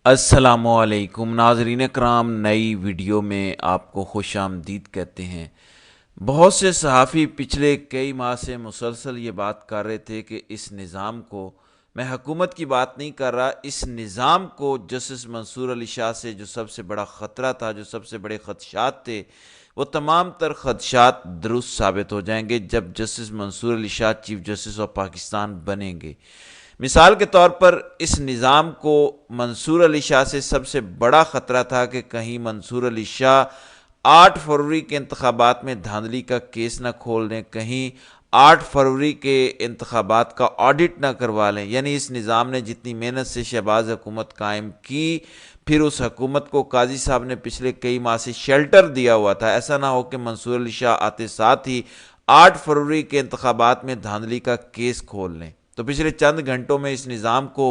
السلام علیکم ناظرین کرام، نئی ویڈیو میں آپ کو خوش آمدید کہتے ہیں۔ بہت سے صحافی پچھلے کئی ماہ سے مسلسل یہ بات کر رہے تھے کہ اس نظام کو، میں حکومت کی بات نہیں کر رہا، اس نظام کو جسٹس منصور علی شاہ سے جو سب سے بڑا خطرہ تھا، جو سب سے بڑے خدشات تھے، وہ تمام تر خدشات درست ثابت ہو جائیں گے جب justice Mansoor Ali Shah chief justice of Pakistan بنیں گے۔ مثال کے طور پر اس نظام کو منصور علی شاہ سے سب سے بڑا خطرہ تھا کہ کہیں منصور علی شاہ 8 فروری کے انتخابات میں دھاندلی کا کیس نہ کھول دیں، کہیں 8 فروری کے انتخابات کا آڈٹ نہ کروا لیں۔ یعنی اس نظام نے جتنی محنت سے شہباز حکومت قائم کی، پھر اس حکومت کو قاضی صاحب نے پچھلے کئی ماہ سے شیلٹر دیا ہوا تھا، ایسا نہ ہو کہ منصور علی شاہ آتے ساتھ ہی 8 فروری کے انتخابات میں دھاندلی کا کیس کھول لیں۔ تو پچھلے چند گھنٹوں میں اس نظام کو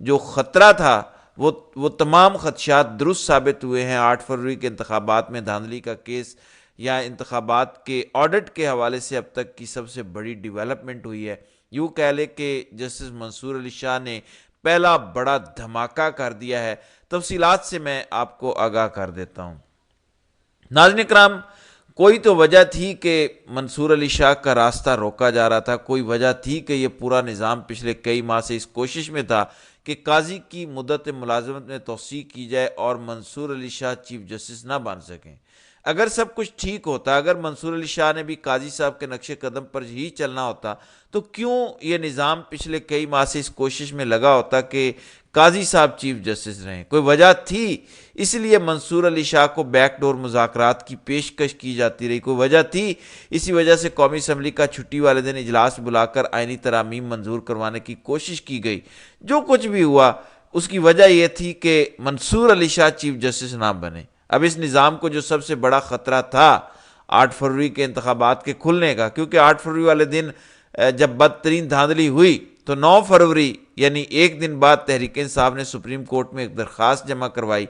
جو خطرہ تھا وہ تمام خدشات درست ثابت ہوئے ہیں۔ 8 فروری کے انتخابات میں دھاندلی کا کیس یا انتخابات کے آڈٹ کے حوالے سے اب تک کی سب سے بڑی ڈیولپمنٹ ہوئی ہے۔ یوں کہہ لے کہ جسٹس منصور علی شاہ نے پہلا بڑا دھماکہ کر دیا ہے۔ تفصیلات سے میں آپ کو آگاہ کر دیتا ہوں۔ ناظرین کرام، کوئی تو وجہ تھی کہ منصور علی شاہ کا راستہ روکا جا رہا تھا، کوئی وجہ تھی کہ یہ پورا نظام پچھلے کئی ماہ سے اس کوشش میں تھا کہ قاضی کی مدت ملازمت میں توسیع کی جائے اور منصور علی شاہ چیف جسٹس نہ بن سکیں۔ اگر سب کچھ ٹھیک ہوتا، اگر منصور علی شاہ نے بھی قاضی صاحب کے نقش قدم پر ہی چلنا ہوتا، تو کیوں یہ نظام پچھلے کئی ماہ سے اس کوشش میں لگا ہوتا کہ قاضی صاحب چیف جسٹس رہیں؟ کوئی وجہ تھی، اس لیے منصور علی شاہ کو بیک ڈور مذاکرات کی پیشکش کی جاتی رہی۔ کوئی وجہ تھی، اسی وجہ سے قومی اسمبلی کا چھٹی والے دن اجلاس بلا کر آئینی ترامیم منظور کروانے کی کوشش کی گئی۔ جو کچھ بھی ہوا اس کی وجہ یہ تھی کہ منصور علی شاہ چیف جسٹس نہ بنے۔ اب اس نظام کو جو سب سے بڑا خطرہ تھا 8 فروری کے انتخابات کے کھلنے کا، کیونکہ 8 فروری والے دن جب بدترین دھاندلی ہوئی تو 9 فروری یعنی ایک دن بعد تحریک انصاف نے سپریم کورٹ میں ایک درخواست جمع کروائی۔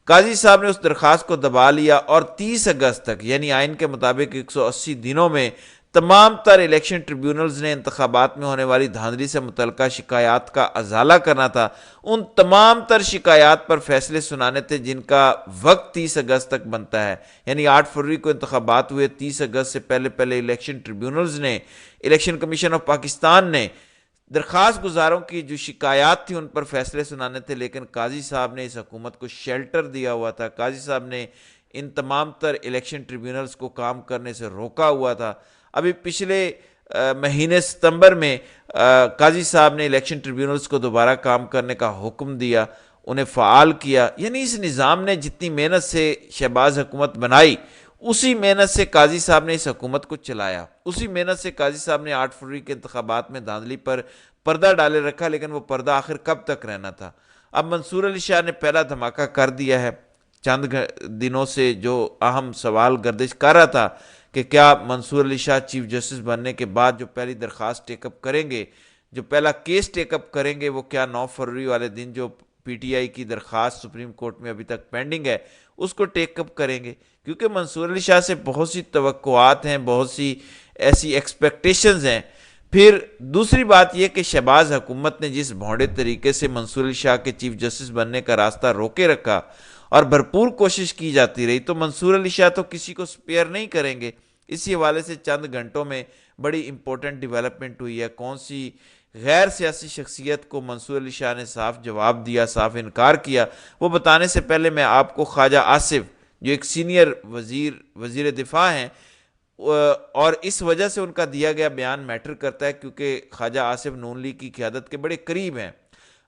قاضی صاحب نے اس درخواست کو دبا لیا اور 30 اگست تک یعنی آئین کے مطابق 180 دنوں میں تمام تر الیکشن ٹریبیونلز نے انتخابات میں ہونے والی دھاندلی سے متعلقہ شکایات کا ازالہ کرنا تھا۔ ان تمام تر شکایات پر فیصلے سنانے تھے جن کا وقت 30 اگست تک بنتا ہے۔ یعنی 8 فروری کو انتخابات ہوئے، 30 اگست سے پہلے پہلے الیکشن ٹریبیونلز نے، الیکشن کمیشن آف پاکستان نے درخواست گزاروں کی جو شکایات تھی ان پر فیصلے سنانے تھے، لیکن قاضی صاحب نے اس حکومت کو شیلٹر دیا ہوا تھا۔ قاضی صاحب نے ان تمام تر الیکشن ٹریبیونلز کو کام کرنے سے روکا ہوا تھا۔ ابھی پچھلے مہینے ستمبر میں قاضی صاحب نے الیکشن ٹریبیونلز کو دوبارہ کام کرنے کا حکم دیا، انہیں فعال کیا۔ یعنی اس نظام نے جتنی محنت سے شہباز حکومت بنائی، اسی محنت سے قاضی صاحب نے اس حکومت کو چلایا، اسی محنت سے قاضی صاحب نے 8 فروری کے انتخابات میں دھاندلی پر پردہ ڈالے رکھا، لیکن وہ پردہ آخر کب تک رہنا تھا؟ اب منصور علی شاہ نے پہلا دھماکہ کر دیا ہے۔ چند دنوں سے جو اہم سوال گردش کر رہا تھا کہ کیا منصور علی شاہ چیف جسٹس بننے کے بعد جو پہلی درخواست ٹیک اپ کریں گے، جو پہلا کیس ٹیک اپ کریں گے، وہ کیا 9 فروری والے دن جو پی ٹی آئی کی درخواست سپریم کورٹ میں ابھی تک پینڈنگ ہے اس کو ٹیک اپ کریں گے؟ کیونکہ منصور علی شاہ سے بہت سی توقعات ہیں، بہت سی ایسی ایکسپیکٹیشنز ہیں۔ پھر دوسری بات یہ کہ شہباز حکومت نے جس بھونڈے طریقے سے منصور علی شاہ کے چیف جسٹس بننے کا راستہ روکے رکھا اور بھرپور کوشش کی جاتی رہی، تو منصور علی شاہ تو کسی کو سپیئر نہیں کریں گے۔ اسی حوالے سے چند گھنٹوں میں بڑی امپورٹنٹ ڈیولپمنٹ ہوئی ہے۔ کون سی غیر سیاسی شخصیت کو منصور علی شاہ نے صاف جواب دیا، صاف انکار کیا، وہ بتانے سے پہلے میں آپ کو خواجہ آصف جو ایک سینئر وزیر دفاع ہیں، اور اس وجہ سے ان کا دیا گیا بیان میٹر کرتا ہے کیونکہ خواجہ آصف نون لیگ کی قیادت کے بڑے قریب ہیں۔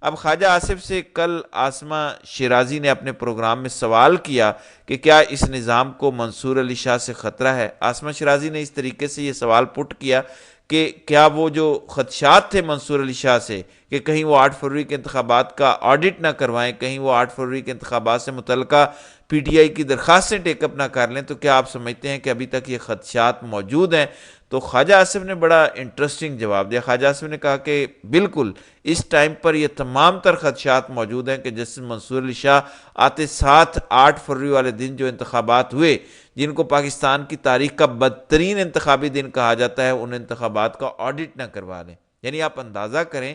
اب خواجہ آصف سے کل عاصمہ شیرازی نے اپنے پروگرام میں سوال کیا کہ کیا اس نظام کو منصور علی شاہ سے خطرہ ہے۔ عاصمہ شیرازی نے اس طریقے سے یہ سوال پٹ کیا کہ کیا وہ جو خدشات تھے منصور علی شاہ سے کہ کہیں وہ 8 فروری کے انتخابات کا آڈٹ نہ کروائیں، کہیں وہ 8 فروری کے انتخابات سے متعلقہ پی ٹی آئی کی درخواستیں ٹیک اپ نہ کر لیں، تو کیا آپ سمجھتے ہیں کہ ابھی تک یہ خدشات موجود ہیں؟ تو خواجہ آصف نے بڑا انٹرسٹنگ جواب دیا۔ خواجہ آصف نے کہا کہ بالکل اس ٹائم پر یہ تمام تر خدشات موجود ہیں کہ جسٹس منصور علی شاہ آتے ساتھ 8 فروری والے دن جو انتخابات ہوئے، جن کو پاکستان کی تاریخ کا بدترین انتخابی دن کہا جاتا ہے، ان انتخابات کا آڈٹ نہ کروا لیں۔ یعنی آپ اندازہ کریں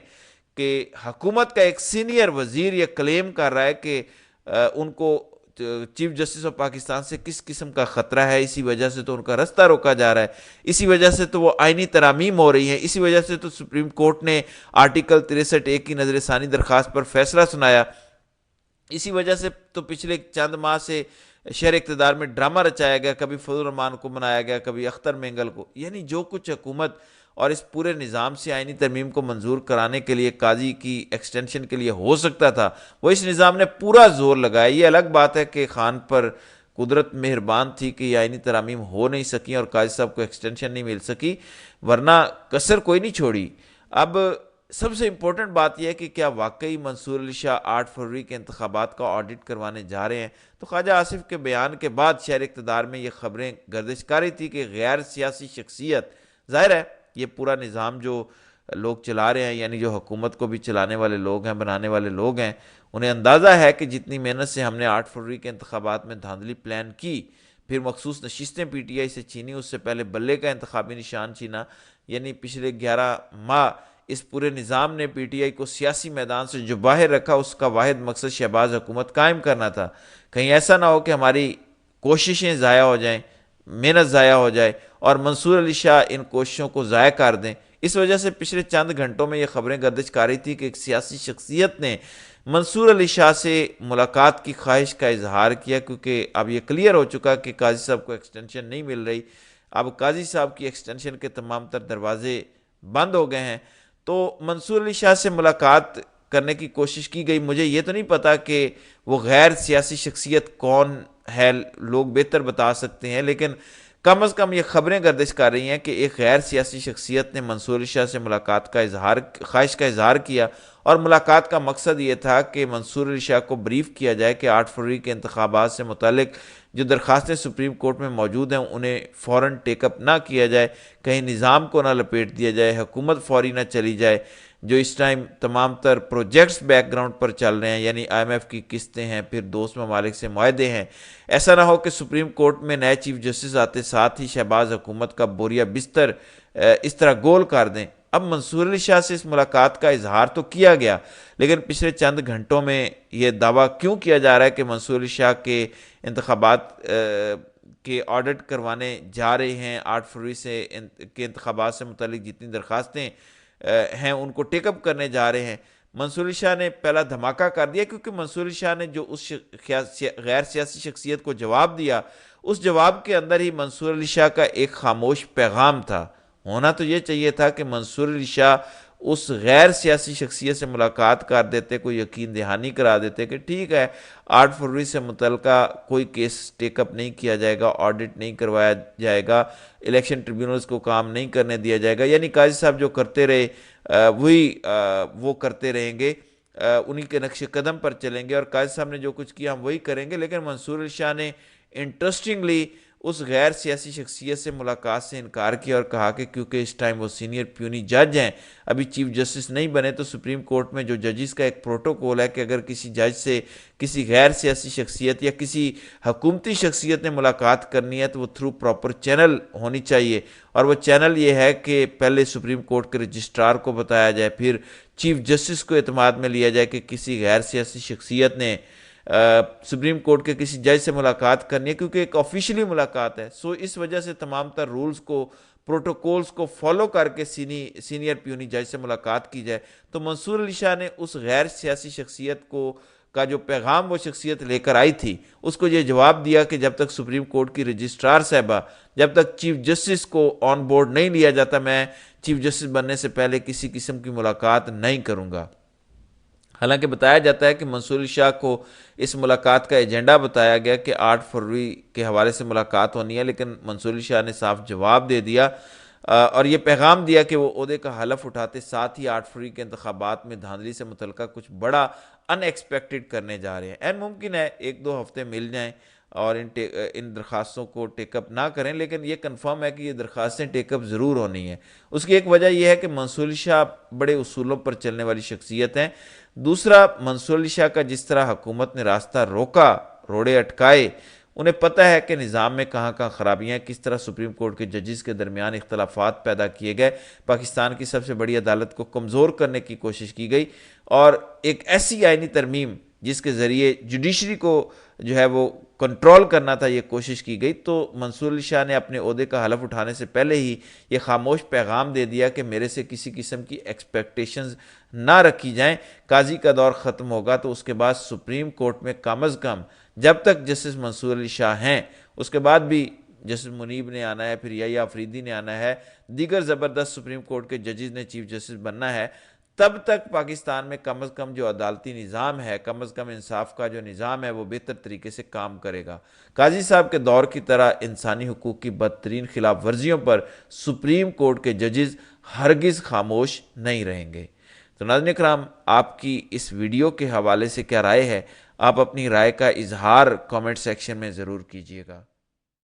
کہ حکومت کا ایک سینئر وزیر یہ کلیم کر رہا ہے کہ ان کو چیف جسٹس آف پاکستان سے کس قسم کا خطرہ ہے، اسی وجہ سے تو ان کا رستہ روکا جا رہا ہے، اسی وجہ سے تو وہ آئینی ترامیم ہو رہی ہیں، اسی وجہ سے تو سپریم کورٹ نے آرٹیکل 63(1) کی نظر ثانی درخواست پر فیصلہ سنایا، اسی وجہ سے تو پچھلے چند ماہ سے شہر اقتدار میں ڈرامہ رچایا گیا، کبھی فضل الرحمان کو منایا گیا، کبھی اختر مینگل کو، یعنی جو کچھ حکومت اور اس پورے نظام سے آئینی ترمیم کو منظور کرانے کے لیے قاضی کی ایکسٹینشن کے لیے ہو سکتا تھا، وہ اس نظام نے پورا زور لگایا۔ یہ الگ بات ہے کہ خان پر قدرت مہربان تھی کہ یہ آئینی ترامیم ہو نہیں سکی اور قاضی صاحب کو ایکسٹینشن نہیں مل سکی، ورنہ کسر کوئی نہیں چھوڑی۔ اب سب سے امپورٹنٹ بات یہ ہے کہ کیا واقعی منصور علی شاہ 8 فروری کے انتخابات کا آڈٹ کروانے جا رہے ہیں؟ تو خواجہ آصف کے بیان کے بعد شہر اقتدار میں یہ خبریں گردش کاری تھی کہ غیر سیاسی شخصیت، ظاہر ہے یہ پورا نظام جو لوگ چلا رہے ہیں، یعنی جو حکومت کو بھی چلانے والے لوگ ہیں، بنانے والے لوگ ہیں، انہیں اندازہ ہے کہ جتنی محنت سے ہم نے 8 فروری کے انتخابات میں دھاندلی پلان کی، پھر مخصوص نشستیں پی ٹی آئی سے چھینی، اس سے پہلے بلے کا انتخابی نشان چھینا، یعنی پچھلے 11 ماہ اس پورے نظام نے پی ٹی آئی کو سیاسی میدان سے جو باہر رکھا، اس کا واحد مقصد شہباز حکومت قائم کرنا تھا۔ کہیں ایسا نہ ہو کہ ہماری کوششیں ضائع ہو جائیں، محنت ضائع ہو جائے اور منصور علی شاہ ان کوششوں کو ضائع کر دیں۔ اس وجہ سے پچھلے چند گھنٹوں میں یہ خبریں گردش کاری تھی کہ ایک سیاسی شخصیت نے منصور علی شاہ سے ملاقات کی خواہش کا اظہار کیا، کیونکہ اب یہ کلیئر ہو چکا کہ قاضی صاحب کو ایکسٹینشن نہیں مل رہی، اب قاضی صاحب کی ایکسٹینشن کے تمام تر دروازے بند ہو گئے ہیں۔ تو منصور علی شاہ سے ملاقات کرنے کی کوشش کی گئی، مجھے یہ تو نہیں پتا کہ وہ غیر سیاسی شخصیت کون ہے، لوگ بہتر بتا سکتے ہیں، لیکن کم از کم یہ خبریں گردش کر رہی ہیں کہ ایک غیر سیاسی شخصیت نے منصور علی شاہ سے ملاقات کا خواہش کا اظہار کیا، اور ملاقات کا مقصد یہ تھا کہ منصور علی شاہ کو بریف کیا جائے کہ 8 فروری کے انتخابات سے متعلق جو درخواستیں سپریم کورٹ میں موجود ہیں انہیں فوراً ٹیک اپ نہ کیا جائے، کہیں نظام کو نہ لپیٹ دیا جائے، حکومت فوری نہ چلی جائے، جو اس ٹائم تمام تر پروجیکٹس بیک گراؤنڈ پر چل رہے ہیں، یعنی آئی ایم ایف کی قسطیں ہیں، پھر دوست ممالک سے معاہدے ہیں، ایسا نہ ہو کہ سپریم کورٹ میں نئے چیف جسٹس آتے ساتھ ہی شہباز حکومت کا بوریا بستر اس طرح گول کر دیں۔ اب منصور علی شاہ سے اس ملاقات کا اظہار تو کیا گیا، لیکن پچھلے چند گھنٹوں میں یہ دعویٰ کیوں کیا جا رہا ہے کہ منصور علی شاہ کے انتخابات کے آڈٹ کروانے جا رہے ہیں، 8 فروری سے کے انتخابات سے متعلق جتنی درخواستیں ہیں ان کو ٹیک اپ کرنے جا رہے ہیں؟ منصور علی شاہ نے پہلا دھماکہ کر دیا، کیونکہ منصور علی شاہ نے جو اس غیر سیاسی شخصیت کو جواب دیا، اس جواب کے اندر ہی منصور علی شاہ کا ایک خاموش پیغام تھا۔ ہونا تو یہ چاہیے تھا کہ منصور علی شاہ اس غیر سیاسی شخصیت سے ملاقات کر دیتے، کوئی یقین دہانی کرا دیتے کہ ٹھیک ہے 8 فروری سے متعلقہ کوئی کیس ٹیک اپ نہیں کیا جائے گا، آڈٹ نہیں کروایا جائے گا، الیکشن ٹریبیونلز کو کام نہیں کرنے دیا جائے گا، یعنی قاضی صاحب جو کرتے رہے وہ کرتے رہیں گے، انہی کے نقش قدم پر چلیں گے، اور قاضی صاحب نے جو کچھ کیا ہم وہی کریں گے۔ لیکن منصور علی شاہ نے انٹرسٹنگلی اس غیر سیاسی شخصیت سے ملاقات سے انکار کیا اور کہا کہ کیونکہ اس ٹائم وہ سینئر پیونی جج ہیں، ابھی چیف جسٹس نہیں بنے، تو سپریم کورٹ میں جو ججز کا ایک پروٹوکول ہے کہ اگر کسی جج سے کسی غیر سیاسی شخصیت یا کسی حکومتی شخصیت نے ملاقات کرنی ہے تو وہ تھرو پراپر چینل ہونی چاہیے، اور وہ چینل یہ ہے کہ پہلے سپریم کورٹ کے رجسٹرار کو بتایا جائے، پھر چیف جسٹس کو اعتماد میں لیا جائے کہ کسی غیر سیاسی شخصیت نے سپریم کورٹ کے کسی جج سے ملاقات کرنی ہے، کیونکہ ایک آفیشلی ملاقات ہے۔ سو اس وجہ سے تمام تر رولز کو، پروٹوکولز کو فالو کر کے سینئر پیونی جج سے ملاقات کی جائے۔ تو منصور علی شاہ نے اس غیر سیاسی شخصیت کا جو پیغام وہ شخصیت لے کر آئی تھی، اس کو یہ جواب دیا کہ جب تک سپریم کورٹ کی رجسٹرار صاحبہ، جب تک چیف جسٹس کو آن بورڈ نہیں لیا جاتا، میں چیف جسٹس بننے سے پہلے کسی قسم کی ملاقات نہیں کروں گا۔ حالانکہ بتایا جاتا ہے کہ منصور علی شاہ کو اس ملاقات کا ایجنڈا بتایا گیا کہ 8 فروری کے حوالے سے ملاقات ہونی ہے، لیکن منصور علی شاہ نے صاف جواب دے دیا اور یہ پیغام دیا کہ وہ عہدے کا حلف اٹھاتے ساتھ ہی 8 فروری کے انتخابات میں دھاندلی سے متعلقہ کچھ بڑا ان ایکسپیکٹڈ کرنے جا رہے ہیں۔ این ممکن ہے 1-2 ہفتے مل جائیں اور ان درخواستوں کو ٹیک اپ نہ کریں، لیکن یہ کنفرم ہے کہ یہ درخواستیں ٹیک اپ ضرور ہونی ہیں۔ اس کی ایک وجہ یہ ہے کہ منصور علی شاہ بڑے اصولوں پر چلنے والی شخصیت ہیں۔ دوسرا، منصور علی شاہ کا جس طرح حکومت نے راستہ روکا، روڑے اٹکائے، انہیں پتہ ہے کہ نظام میں کہاں کہاں خرابیاں ہیں، کس طرح سپریم کورٹ کے ججز کے درمیان اختلافات پیدا کیے گئے، پاکستان کی سب سے بڑی عدالت کو کمزور کرنے کی کوشش کی گئی، اور ایک ایسی آئینی ترمیم جس کے ذریعے جوڈیشری کو جو ہے وہ کنٹرول کرنا تھا، یہ کوشش کی گئی۔ تو منصور علی شاہ نے اپنے عہدے کا حلف اٹھانے سے پہلے ہی یہ خاموش پیغام دے دیا کہ میرے سے کسی قسم کی ایکسپیکٹیشنز نہ رکھی جائیں، قاضی کا دور ختم ہوگا تو اس کے بعد سپریم کورٹ میں کم از کم جب تک جسٹس منصور علی شاہ ہیں، اس کے بعد بھی جسٹس منیب نے آنا ہے، پھر یحییٰ آفریدی نے آنا ہے، دیگر زبردست سپریم کورٹ کے ججز نے چیف جسٹس بننا ہے، تب تک پاکستان میں کم از کم جو عدالتی نظام ہے، کم از کم انصاف کا جو نظام ہے، وہ بہتر طریقے سے کام کرے گا۔ قاضی صاحب کے دور کی طرح انسانی حقوق کی بدترین خلاف ورزیوں پر سپریم کورٹ کے ججز ہرگز خاموش نہیں رہیں گے۔ تو ناظرین اکرام، آپ کی اس ویڈیو کے حوالے سے کیا رائے ہے؟ آپ اپنی رائے کا اظہار کامنٹ سیکشن میں ضرور کیجیے گا۔